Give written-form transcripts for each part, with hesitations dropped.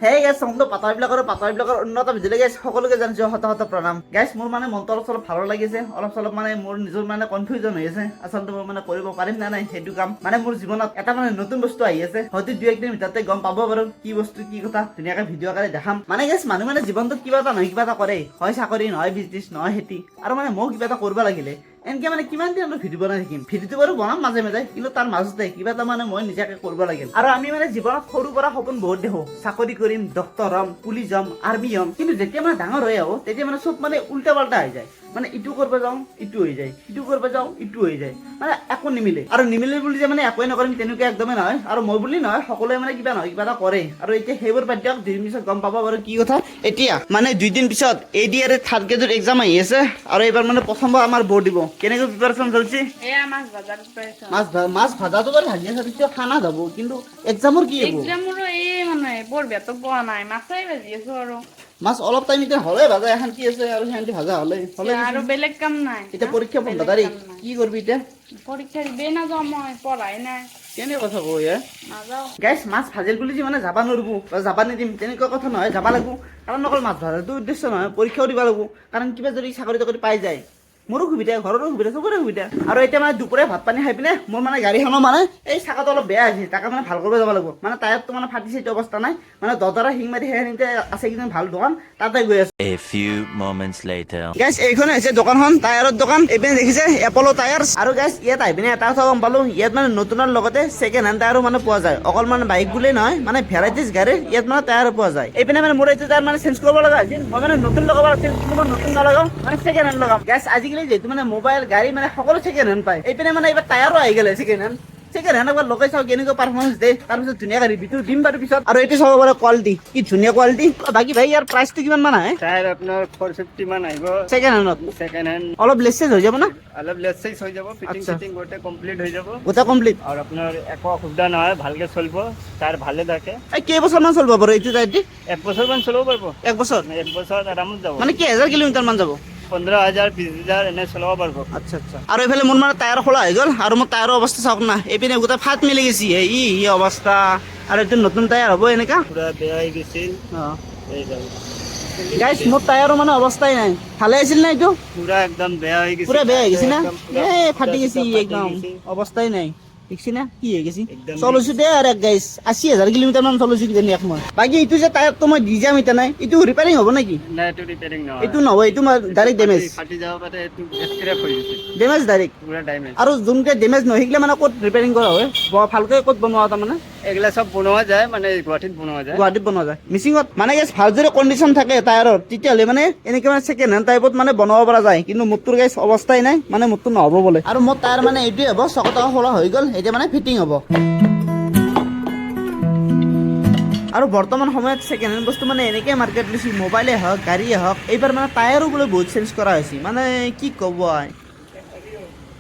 Hey guys, সমস্ত পাতাবিলাকৰ উন্নত ভিডিঅ'লৈ গাইছ সকলোকে জানিছোঁ হত প্ৰণাম। গাইছ মোৰ মানে মনটো অলপ ভালো লাগিছে, অলপ মানে মোৰ নিজৰ মানে কনফিউজন হৈ আছে। আচলতে মই মানে কৰিব পাৰিম না নাই সেইটো কাম। মানে মোৰ জীৱনত এটা মানে নতুন বস্তু আহি আছে। হয়তো দুই একদিন ভিতৰতে গম পাব বাৰু কি বস্তু কি কথা ধুনীয়াকৈ ভিডিঅ' আকাৰে দেখাম। মানে গাইছ মানুহ মানে জীৱনটোত কিবা এটা নহয় কিবা এটা কৰে, হয় চাকৰি নহয় বিজনেছ নহয় খেতি, আৰু মানে মই কিবা এটা কৰিব লাগিলে এনেকে মানে কিমান দিন আমি ভিডিঅ' বনাই থাকিম। ভিডিঅ'টো বাৰু বনাম মাজে মাজে, কিন্তু তাৰ মাজতে কিবা এটা মানে মই নিজাকে কৰিব লাগিল। আৰু আমি মানে জীৱনত সৰুৰ পৰা সপোন বহুত দেখো, চাকৰি কৰিম, ডক্টৰ হ'ম, পুলিচ হ'ম, আৰ্মি হ'ম, কিন্তু যেতিয়া মানে ডাঙৰ হৈ আহো তেতিয়া মানে চব মানে উল্টা পাল্টা হৈ যায়। মানে ইটো কৰিব যাওঁ ইটো হৈ যায়, ইটো কৰিব যাওঁ ইটো হৈ যায়, মানে একো নিমিলে। আৰু নিমিলে বুলি যে মানে একোৱে নকৰিম তেনেকুৱা একদমেই নহয়। আৰু মই বুলি নহয়, সকলোৱে মানে কিবা নহয় কিবা এটা কৰে। আৰু এতিয়া সেইবোৰ বাদ দিয়ক, দুদিন পিছত গম পাব বাৰু কি কথা। এতিয়া মানে 2 দিন পিছত ADR থাৰ্ড গ্ৰেডৰ এক্সাম আহি আছে, আৰু এইবাৰ মানে প্ৰথমবাৰ আমাৰ বৰ্ড দিব। কেনেকৈ প্ৰিপাৰেশ্যন চলিছে? মাছ ভাজাটো বাৰু ভাজি আছে, তেতিয়া খানা যাব, কিন্তু এক্সামৰ কি হ'ব? মাছ অলপ টাইম এতিয়া হ'লে ভাজা এখন কি আছে, আৰু সেহেঁতি ভাজা হ'লে আৰু বেলেগ কাম নাই। এতিয়া পৰীক্ষা 15 তাৰিখ, কি কৰিবি এতিয়া? পৰীক্ষা দিবেই নাযাওঁ, মই পঢ়াই নাই। কেনে কথা কয় নাযাওঁ। গাইছ, মাছ ভাজিল বুলি যে মানে যাবা নোৱাৰিব বা যাবা নিদিম তেনেকুৱা কথা নহয়, যাবা লাগিব। কাৰণ অকল মাছ ভাজাটো উদ্দেশ্য নহয়, পৰীক্ষাও দিব লাগিব। কাৰণ কিবা যদি চাকৰি তাকৰি পাই যায়, মোৰো সুবিধা, ঘৰৰো সুবিধা, চবৰে সুবিধা। আৰু এতিয়া মানে দুপৰীয়া ভাত পানী খাই পিনে মোৰ মানে গাড়ীখনৰ মানে এই চাকাটো অলপ বেয়া হৈছে, তাকে মানে ভাল কৰিব যাব লাগিব। মানে টায়াৰটো মানে ফাটিছে, এইটো অৱস্থা নাই। মানে দদাৰা শিং মাৰি সেইখিনিতে আছে কিন্তু ভাল দোকান, তাতে গৈ আছে। A few moments later. গাইছ, এইখনে হৈছে দোকানখন, টায়াৰৰ দোকান। এইপিনে দেখিছে এপ'ল টায়াৰ্ছ। আৰু গাইছ, ইয়াত আহি পিনে এটা কথা গম পালোঁ, ইয়াত মানে নতুনৰ লগতে ছেকেণ্ড হেণ্ড টায়াৰো মানে পোৱা যায়। অকল মানে বাইক বুলিয়ে নহয়, মানে ভেৰাইটিজ গাড়ীৰ ইয়াত মানে টায়াৰো পোৱা যায়। এইপিনে মানে মোৰ এইটো টায়াৰ মানে চেঞ্জ কৰিব লগা হৈছিল। মই মানে নতুন লগাব আছিল, কিন্তু মই নতুন নলগাওঁ, মানে ছেকেণ্ড হেণ্ড লগাম। গাইছ, আজিকালি যিহেতু মানে মোবাইল গাড়ী মানে সকলো ছেকেণ্ড হেণ্ড পায়। এইপিনে মানে এইবাৰ টায়াৰো আহি গ'লে ছেকেণ্ড হেণ্ড একবাৰ লগাই চাওঁ কেনেকুৱা পাৰফৰ্মেঞ্চ দিয়ে, তাৰপিছত ধুনীয়াকৈ ৰিভিউটো দিম বাৰু পিছত। আৰু এইটো চাব পাৰে কোৱালিটি, কি ধুনীয়া কোৱালিটি। বাকী ভাই ইয়াৰ প্ৰাইচটো কিমান মান আহে? টায়াৰ আপোনাৰ 450 মান আহিব ছেকেণ্ড হেণ্ডত। সেকেন্ড হ্যান্ড অলপ লেচেজ হৈ যাব না? অলপ লেস সাইজ হৈ যাব, ফিটিং আচ্ছা। ফিটিং গোটে কমপ্লিট হৈ যাব। গোটা কমপ্লিট। আৰু আপোনাৰ একো অসুবিধা নহয়, ভালকে চলিব, টায়াৰ ভালে থাকে। এই কেইবছৰমান চলিব বাৰু এইটো টায়াৰটি? 1 বছৰ মান চলাব পাৰিব। 1 বছৰ? 1 বছৰ আৰামত যাব। মানে কেইহাজাৰ কিলোমিটাৰ মান যাব? 15,000 20,000 এনে চলাব পাৰিব। আচ্ছা আচ্ছা। আৰু এইফালে মোৰ মানে টায়াৰ খোলা হৈ গ'ল, আৰু মোৰ টায়াৰৰ অৱস্থা চাওক না, এইপিনে গোটেই ফাট মিলি গৈছে, ই অৱস্থা। আৰু এইটো নতুন টায়াৰ হ'ব এনেকা। পুৰা বেয়া হৈ গৈছিল। এই যাব গাইছ, মোৰ টায়াৰো মানে অৱস্থাই নাই। ভালে আছিল না এইটো? পুৰা একদম বেয়া হৈ গৈছে। পুৰা বেয়া হৈ গৈছে না? একদম পুৰা ফাটি গৈছে ফাটি একদম, গৈছে। অৱস্থাই নাই। দেখছি না কি হৈ গৈছে? একদম চলাইছো দে আৰু গাইছ, 80,000 কিলোমিটাৰ মান চলাইছো কিজানি এক মই। বাকী এইটো যে টায়াৰটো মই দি যাম এতিয়া নাই, এইটো ৰিপেয়াৰিং হ'ব নেকি? নাই, এইটো ৰিপেয়াৰিং নহয়। এইটো নহয়, এইটো ডাইৰেক্ট ডেমেজ। ফাটি যাব পাৰে, এইটো স্ক্ৰেপ হৈ গৈছে, ডেমেজ ডাইৰেক্ট। পুৰা ড্যামেজ। আৰু যোনকে ডেমেজ নহৈছিলে মানে ক'ত ৰিপেয়াৰিং কৰা হয়? ভালকৈ ক'ত বনোৱা তাৰমানে? এগুলা সব বনোৱা যায়, মানে গুৱাহাটীত বনোৱা যায়। গুৱাহাটীত বনোৱা যায় মিচিঙত। মানে গাইছ, ভাল যদি কণ্ডিশ্যন থাকে টায়াৰৰ, তেতিয়াহ'লে মানে এনেকৈ মানে ছেকেণ্ড হেণ্ড টাইপত মানে বনাব পৰা যায়। কিন্তু মোৰটোৰ গাইছ অৱস্থাই নাই, মানে মোৰটো নহ'ব বোলে। আৰু মোৰ টায়াৰ মানে এইটোৱে হ'ব, চকটা খোলা হৈ গ'ল, এতিয়া মানে ফিটিং হ'ব। আৰু বৰ্তমান সময়ত ছেকেণ্ড হেণ্ড বস্তু মানে এনেকৈ মাৰ্কেট লৈছে, মোবাইলে হওক গাড়ীয়ে হওক, এইবাৰ মানে টায়াৰো বোলে বহুত চেঞ্জ কৰা হৈছে। মানে কি ক'ব।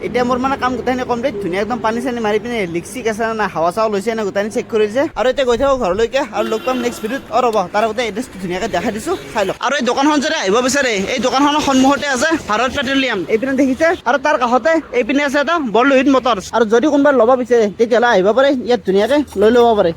এতিয়া মোৰ মানে কাম গোটেইখিনি কমপ্লিট, ধুনীয়া একদম পানী চানী মাৰি পিনে লিকচিক আছে না, হাৱা চাৱা লৈছে না, গোটেইখিনি চেক কৰি দিছে। আৰু এতিয়া গৈ থাকোঁ ঘৰলৈকে, আৰু লগ পাম নেক্সট ভিডিঅ'ত। ৰ'ব, তাৰ আগতে এড্ৰেছটো ধুনীয়াকৈ দেখাই দিছোঁ, চাই লওক। আৰু এই দোকানখন যদি আহিব বিচাৰে, এই দোকানখনৰ সন্মুখতে আছে ভাৰত পেট্ৰলিয়াম, এইপিনে দেখিছে। আৰু তাৰ কাষতে এইপিনে আছে এটা বৰলোহিত মটৰ্ছ। আৰু যদি কোনোবাই ল'ব বিচাৰে তেতিয়াহ'লে আহিব পাৰে, ইয়াত ধুনীয়াকৈ লৈ ল'ব পাৰে।